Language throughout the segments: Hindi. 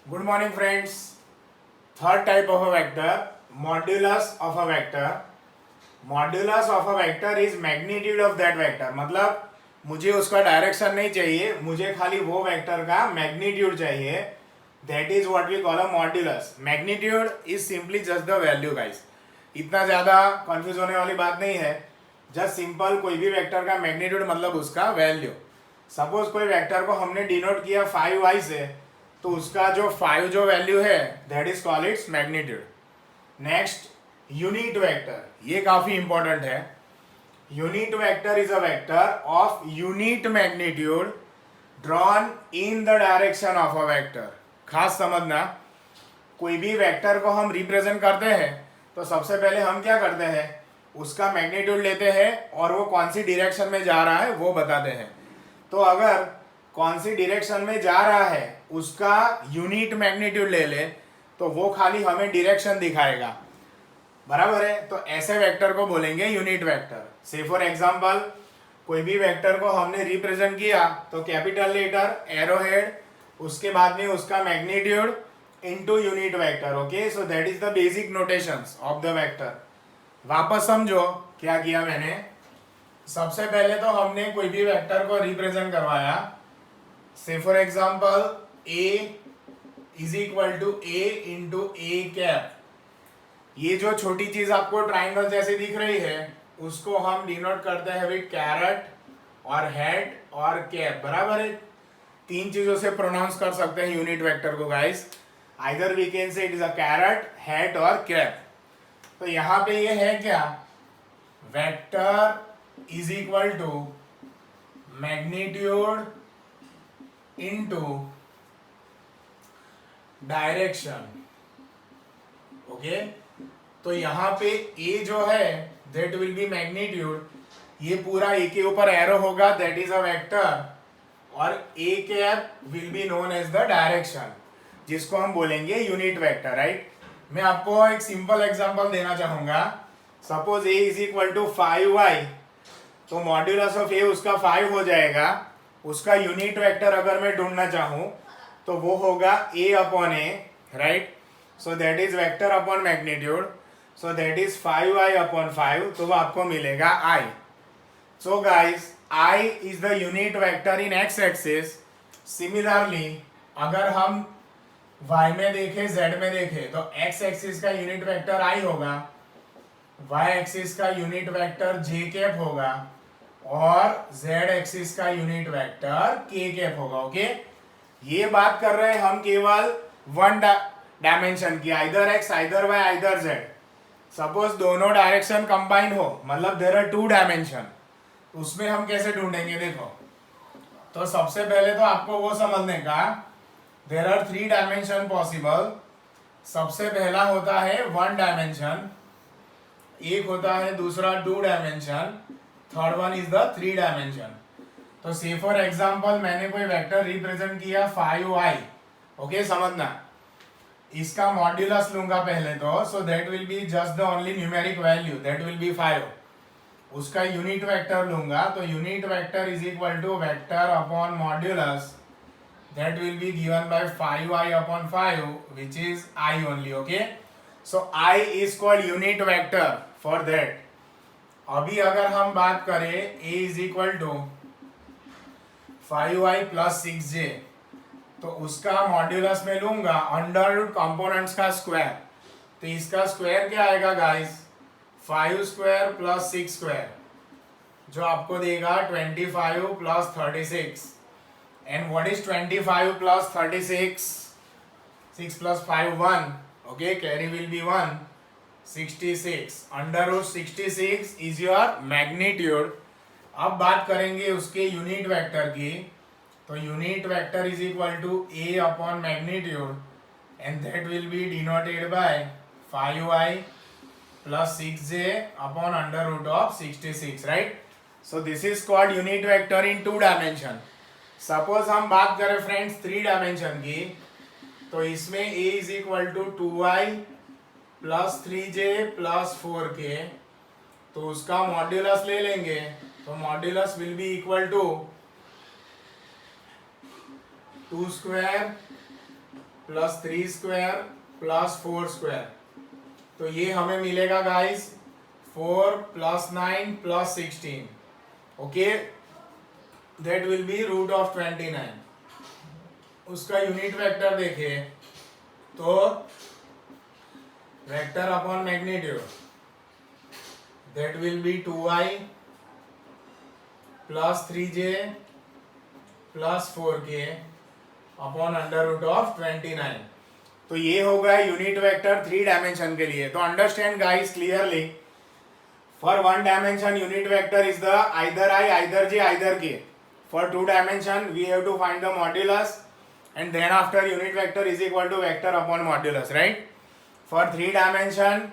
Good morning, friends. Third type of a vector, modulus of a vector. Modulus of a vector is magnitude of that vector. मतलब मुझे उसका डायरेक्शन नहीं चाहिए, मुझे खाली वो वेक्टर का मैग्नीट्यूड चाहिए. That is what we call a modulus. Magnitude is simply just the value, guys. इतना ज़्यादा कंफ्यूज होने वाली बात नहीं है. जस्ट सिंपल कोई भी वेक्टर का मैग्नीट्यूड मतलब उसका वैल्यू. सपोज कोई वेक्टर को हमने डिनोट किया 5y से, तो उसका जो 5 जो वैल्यू है that is called its magnitude. Next, unit vector. ये काफी इंपॉर्टेंट है. Unit vector is a vector of unit magnitude drawn in the direction of a vector. खास समझना, कोई भी वेक्टर को हम रिप्रेजेंट करते हैं तो सबसे पहले हम क्या करते हैं, उसका मैग्नीट्यूड लेते हैं और वो कौन सी डायरेक्शन में जा रहा है वो बताते हैं. तो अगर कौन सी डायरेक्शन में जा रहा है उसका यूनिट मैग्नीट्यूड ले ले तो वो खाली हमें डायरेक्शन दिखाएगा. बराबर है. तो ऐसे वेक्टर को बोलेंगे यूनिट वेक्टर. से फॉर एग्जांपल कोई भी वेक्टर को हमने रिप्रेजेंट किया तो कैपिटल लेटर, एरो हेड, उसके बाद में उसका magnitude into unit vector. Okay, so that is the basic notations of the vector. वापस समझो क्या किया मैंने. सबसे पहले तो हमने कोई भी वेक्टर को रिप्रेजेंट करवाया. Say for example a is equal to a into A cap. ये जो छोटी चीज आपको ट्राइंगल जैसे दिख रही है उसको हम डिनोट करते हैं विद कैरेट और हेड और कैप. बराबर है. तीन चीजों से प्रोनाउंस कर सकते हैं यूनिट वेक्टर को guys. Either we can say it is a caret, head और कैप. तो यहाँ पे ये है क्या, vector is equal to magnitude into direction. Okay, तो यहाँ पे a जो है दैट विल बी मैग्नीट्यूड. ये पूरा a के ऊपर एरो होगा दैट इज अ वेक्टर और a cap will be known as the direction जिसको हम बोलेंगे यूनिट वेक्टर. राइट. मैं आपको एक सिंपल एग्जांपल देना चाहूंगा. Suppose a is equal to 5y, तो मॉड्यूलस ऑफ a उसका 5 हो जाएगा. उसका यूनिट वेक्टर अगर मैं ढूंढना चाहूं तो वो होगा a upon a. Right. So that is vector upon magnitude. So that is 5i upon 5. तो वो आपको मिलेगा i. So guys, i is the unit vector in x axis. Similarly अगर हम y में देखें, z में देखें तो x एक्सिस का यूनिट वेक्टर i होगा, y एक्सिस का यूनिट वेक्टर j कैप होगा और z एक्सिस का यूनिट वेक्टर k कैप होगा. ओके, ये बात कर रहे हैं हम केवल वन डायमेंशन की, either x, either y, either z. Suppose दोनों डायरेक्शन कंबाइन हो, मतलब देयर आर टू डायमेंशन, उसमें हम कैसे ढूंढेंगे. देखो, तो सबसे पहले तो आपको वो समझने का, देयर आर 3 डायमेंशन पॉसिबल. सबसे पहला होता है 1 डायमेंशन, एक होता है दूसरा 2 dimension, third one is the 3 dimension. तो से फॉर एग्जांपल मैंने कोई वेक्टर रिप्रेजेंट किया 5y. ओके, समझना, इसका मॉड्यूलस लूंगा पहले तो. So that will be just the only numeric value, that will be 5. उसका यूनिट वेक्टर लूंगा तो unit vector is equal to vector upon modulus, that will be given by 5y upon 5 which is i only. Okay, so i is called unit vector for that. अभी अगर हम बात करें a is equal to 5y plus 6j, तो उसका मॉड्यूलस में लूंगा अंडर रूट कंपोनेंट्स का स्क्वायर. तो इसका स्क्वायर क्या आएगा गाइस, 5 स्क्वायर प्लस 6 स्क्वायर, जो आपको देगा 25 plus 36. And what is 25 plus 36? 6 plus 5 1. Okay, carry will be 1. 66 under root 66 is your magnitude. अब बात करेंगे उसके यूनिट वेक्टर की. तो unit vector is equal to a upon magnitude and that will be denoted by 5y plus 6j upon under root of 66. Right. So this is called unit vector in 2 dimension. Suppose हम बात करें फ्रेंड्स 3 डायमेंशन की, तो इसमें a is equal to 2y plus 3j plus 4k. तो उसका मॉड्यूलस ले लेंगे तो modulus will be equal to 2 square plus 3 square plus 4 square, तो ये हमें मिलेगा guys 4 plus 9 plus 16, okay, that will be root of 29। उसका यूनिट वेक्टर देखें तो vector upon magnitude, that will be 2y plus 3j plus 4k upon under root of 29। तो ये होगा यूनिट वेक्टर 3 डायमेंशन के लिए। तो understand guys clearly, for 1 dimension unit vector is the either I, either j, either k. For 2 dimension we have to find the modulus and then after unit vector is equal to vector upon modulus, right? For 3 dimension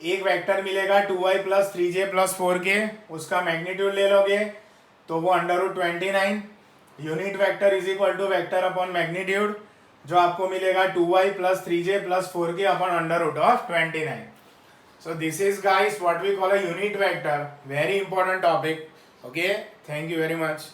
एक वेक्टर मिलेगा 2y plus 3j plus 4k, उसका मैग्नीट्यूड ले लोगे तो वो under root 29, unit vector is equal to vector upon magnitude, जो आपको मिलेगा 2y plus 3j plus 4k upon under root of 29. So this is guys what we call a unit vector, very important topic. Okay, thank you very much.